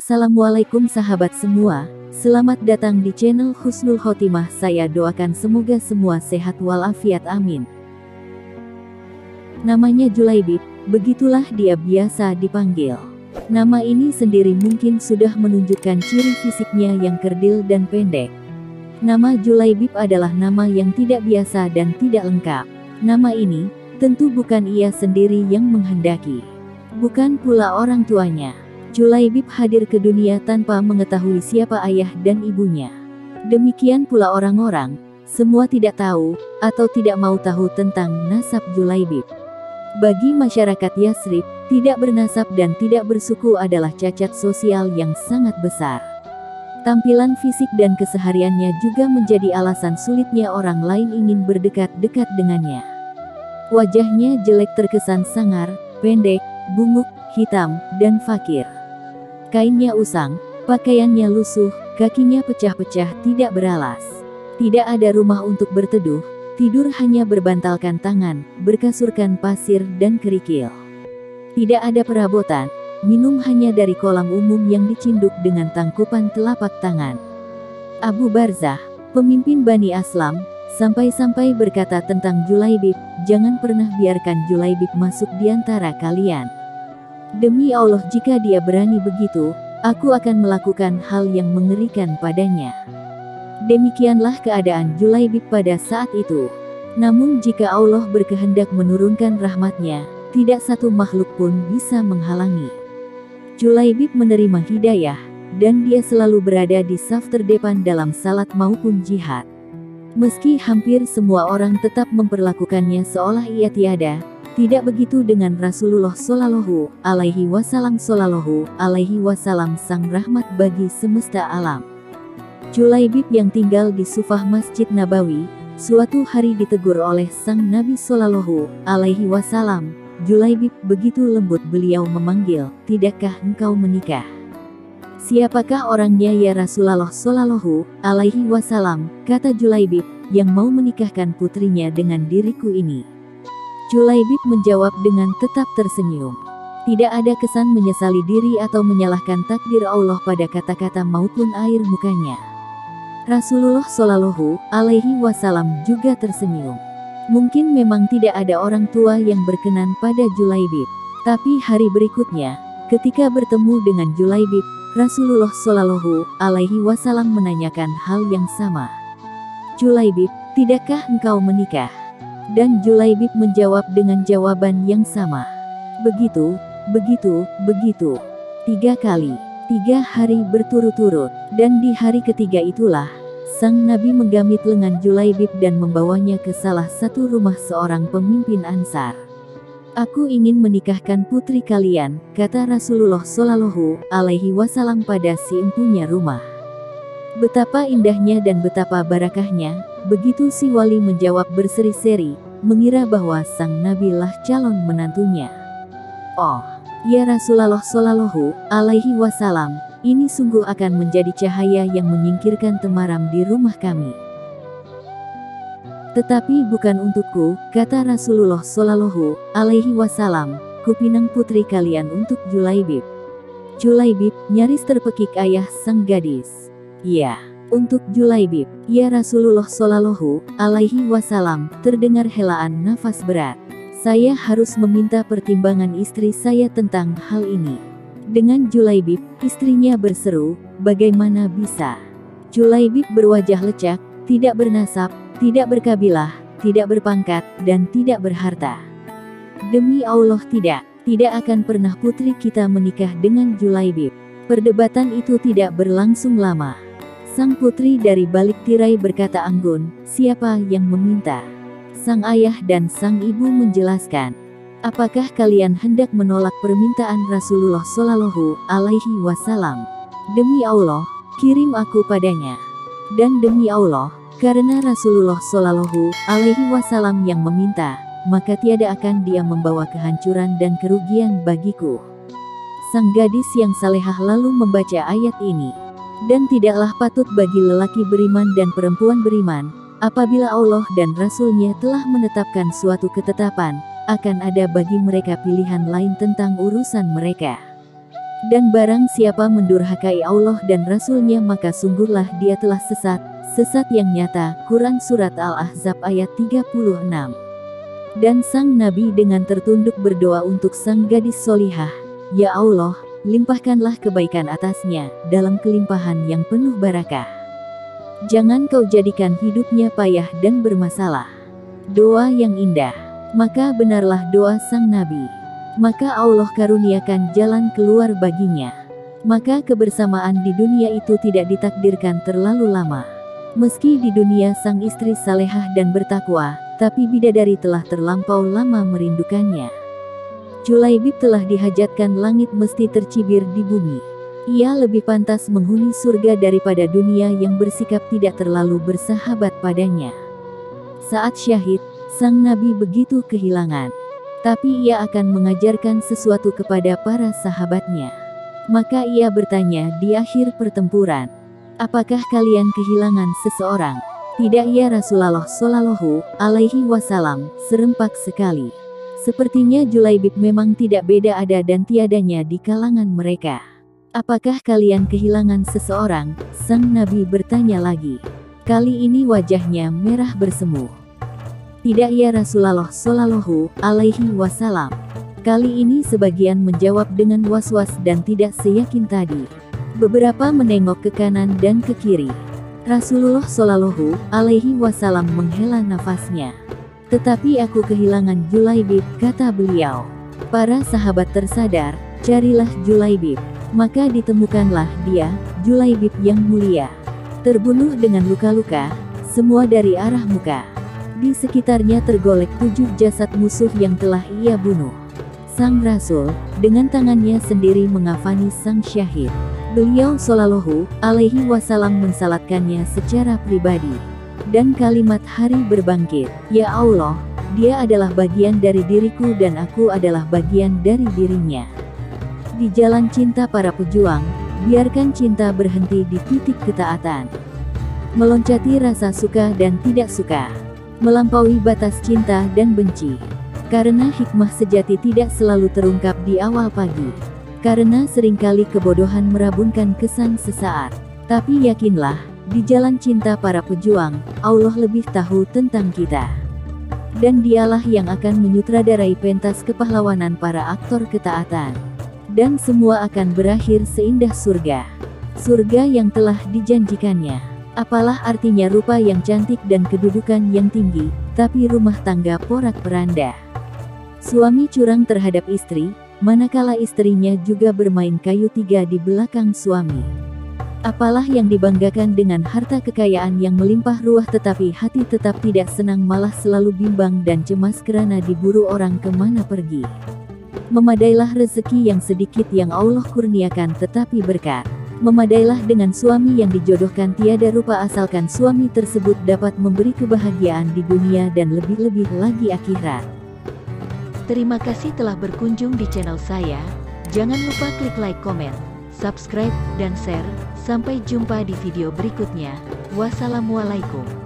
Assalamualaikum sahabat semua, selamat datang di channel Husnul Khotimah. Saya doakan semoga semua sehat walafiat, amin. Namanya Julaibib, begitulah dia biasa dipanggil. Nama ini sendiri mungkin sudah menunjukkan ciri fisiknya yang kerdil dan pendek. Nama Julaibib adalah nama yang tidak biasa dan tidak lengkap. Nama ini, tentu bukan ia sendiri yang menghendaki. Bukan pula orang tuanya. Julaibib hadir ke dunia tanpa mengetahui siapa ayah dan ibunya. Demikian pula orang-orang, semua tidak tahu, atau tidak mau tahu tentang nasab Julaibib. Bagi masyarakat Yasrib, tidak bernasab dan tidak bersuku adalah cacat sosial yang sangat besar. Tampilan fisik dan kesehariannya juga menjadi alasan sulitnya orang lain ingin berdekat-dekat dengannya. Wajahnya jelek, terkesan sangar, pendek, bungkuk, hitam, dan fakir. Kainnya usang, pakaiannya lusuh, kakinya pecah-pecah, tidak beralas. Tidak ada rumah untuk berteduh, tidur hanya berbantalkan tangan, berkasurkan pasir dan kerikil. Tidak ada perabotan, minum hanya dari kolam umum yang dicinduk dengan tangkupan telapak tangan. Abu Barzah, pemimpin Bani Aslam, sampai-sampai berkata tentang Julaibib, "Jangan pernah biarkan Julaibib masuk di antara kalian. Demi Allah, jika dia berani begitu, aku akan melakukan hal yang mengerikan padanya." Demikianlah keadaan Julaibib pada saat itu. Namun jika Allah berkehendak menurunkan rahmatnya, tidak satu makhluk pun bisa menghalangi. Julaibib menerima hidayah, dan dia selalu berada di saf terdepan dalam salat maupun jihad. Meski hampir semua orang tetap memperlakukannya seolah ia tiada, tidak begitu dengan Rasulullah Shallallahu Alaihi Wasallam. Sang rahmat bagi semesta alam. Julaibib yang tinggal di Sufah Masjid Nabawi, suatu hari ditegur oleh sang Nabi Shallallahu Alaihi Wasallam. "Julaibib," begitu lembut beliau memanggil, "tidakkah engkau menikah?" "Siapakah orangnya ya Rasulullah Shallallahu Alaihi Wasallam?" kata Julaibib, "yang mau menikahkan putrinya dengan diriku ini." Julaibib menjawab dengan tetap tersenyum. Tidak ada kesan menyesali diri atau menyalahkan takdir Allah pada kata-kata maupun air mukanya. Rasulullah Shallallahu Alaihi Wasallam juga tersenyum. Mungkin memang tidak ada orang tua yang berkenan pada Julaibib. Tapi hari berikutnya, ketika bertemu dengan Julaibib, Rasulullah Shallallahu Alaihi Wasallam menanyakan hal yang sama. "Julaibib, tidakkah engkau menikah?" Dan Julaibib menjawab dengan jawaban yang sama. Begitu, 3 kali, 3 hari berturut-turut. Dan di hari ketiga itulah, sang Nabi menggamit lengan Julaibib dan membawanya ke salah satu rumah seorang pemimpin Ansar. "Aku ingin menikahkan putri kalian," kata Rasulullah Shallallahu Alaihi Wasallam pada si empunya rumah. Betapa indahnya dan betapa barakahnya. Begitu si wali menjawab berseri-seri, mengira bahwa sang Nabi lah calon menantunya. "Oh, ya Rasulullah Shallallahu Alaihi Wasallam, ini sungguh akan menjadi cahaya yang menyingkirkan temaram di rumah kami. Tetapi bukan untukku," kata Rasulullah Shallallahu Alaihi Wasallam, "kupinang putri kalian untuk Julaibib." Julaibib nyaris terpekik ayah sang gadis. "Ya, untuk Julaibib, ya Rasulullah Shallallahu Alaihi Wasallam," terdengar helaan nafas berat. "Saya harus meminta pertimbangan istri saya tentang hal ini." Dengan Julaibib, istrinya berseru, "Bagaimana bisa?" Julaibib berwajah lecak, tidak bernasab, tidak berkabilah, tidak berpangkat, dan tidak berharta. "Demi Allah, tidak akan pernah putri kita menikah dengan Julaibib." Perdebatan itu tidak berlangsung lama. Sang putri dari balik tirai berkata anggun, "Siapa yang meminta?" Sang ayah dan sang ibu menjelaskan, "Apakah kalian hendak menolak permintaan Rasulullah Shallallahu Alaihi Wasallam? Demi Allah, kirim aku padanya. Dan demi Allah, karena Rasulullah Shallallahu Alaihi Wasallam yang meminta, maka tiada akan dia membawa kehancuran dan kerugian bagiku." Sang gadis yang salehah lalu membaca ayat ini. "Dan tidaklah patut bagi lelaki beriman dan perempuan beriman, apabila Allah dan Rasul-Nya telah menetapkan suatu ketetapan, akan ada bagi mereka pilihan lain tentang urusan mereka. Dan barang siapa mendurhakai Allah dan Rasul-Nya maka sungguhlah dia telah sesat, sesat yang nyata. Quran Surat Al-Ahzab ayat 36. Dan sang Nabi dengan tertunduk berdoa untuk sang gadis solihah, "Ya Allah, limpahkanlah kebaikan atasnya, dalam kelimpahan yang penuh barakah. Jangan kau jadikan hidupnya payah dan bermasalah." Doa yang indah. Maka benarlah doa sang Nabi. Maka Allah karuniakan jalan keluar baginya. Maka kebersamaan di dunia itu tidak ditakdirkan terlalu lama. Meski di dunia sang istri salehah dan bertakwa, tapi bidadari telah terlampau lama merindukannya. Julaibib telah dihajatkan langit mesti tercibir di bumi. Ia lebih pantas menghuni surga daripada dunia yang bersikap tidak terlalu bersahabat padanya. Saat syahid, sang Nabi begitu kehilangan. Tapi ia akan mengajarkan sesuatu kepada para sahabatnya. Maka ia bertanya di akhir pertempuran, "Apakah kalian kehilangan seseorang?" "Tidak ya Rasulullah Shallallahu Alaihi Wasallam," serempak sekali. Sepertinya Julaibib memang tidak beda ada dan tiadanya di kalangan mereka. "Apakah kalian kehilangan seseorang?" sang Nabi bertanya lagi. Kali ini wajahnya merah bersemu. "Tidak ya Rasulullah Shallallahu Alaihi Wasallam." Kali ini sebagian menjawab dengan was-was dan tidak seyakin tadi. Beberapa menengok ke kanan dan ke kiri. Rasulullah Shallallahu Alaihi Wasallam menghela nafasnya. "Tetapi aku kehilangan Julaibib," kata beliau. Para sahabat tersadar, "Carilah Julaibib." Maka ditemukanlah dia, Julaibib yang mulia. Terbunuh dengan luka-luka, semua dari arah muka. Di sekitarnya tergolek 7 jasad musuh yang telah ia bunuh. Sang Rasul, dengan tangannya sendiri mengafani sang syahid. Beliau Shallallahu Alaihi Wasallam mensalatkannya secara pribadi. Dan kalimat hari berbangkit, "Ya Allah, dia adalah bagian dari diriku dan aku adalah bagian dari dirinya." Di jalan cinta para pejuang, biarkan cinta berhenti di titik ketaatan. Meloncati rasa suka dan tidak suka. Melampaui batas cinta dan benci. Karena hikmah sejati tidak selalu terungkap di awal pagi. Karena seringkali kebodohan merabunkan kesan sesaat. Tapi yakinlah, di jalan cinta para pejuang, Allah lebih tahu tentang kita. Dan dialah yang akan menyutradarai pentas kepahlawanan para aktor ketaatan. Dan semua akan berakhir seindah surga. Surga yang telah dijanjikannya. Apalah artinya rupa yang cantik dan kedudukan yang tinggi, tapi rumah tangga porak-poranda. Suami curang terhadap istri, manakala istrinya juga bermain kayu tiga di belakang suami. Apalah yang dibanggakan dengan harta kekayaan yang melimpah ruah tetapi hati tetap tidak senang malah selalu bimbang dan cemas kerana diburu orang kemana pergi. Memadailah rezeki yang sedikit yang Allah kurniakan tetapi berkat. Memadailah dengan suami yang dijodohkan tiada rupa asalkan suami tersebut dapat memberi kebahagiaan di dunia dan lebih-lebih lagi akhirat. Terima kasih telah berkunjung di channel saya. Jangan lupa klik like, komen, subscribe, dan share. Sampai jumpa di video berikutnya. Wassalamualaikum.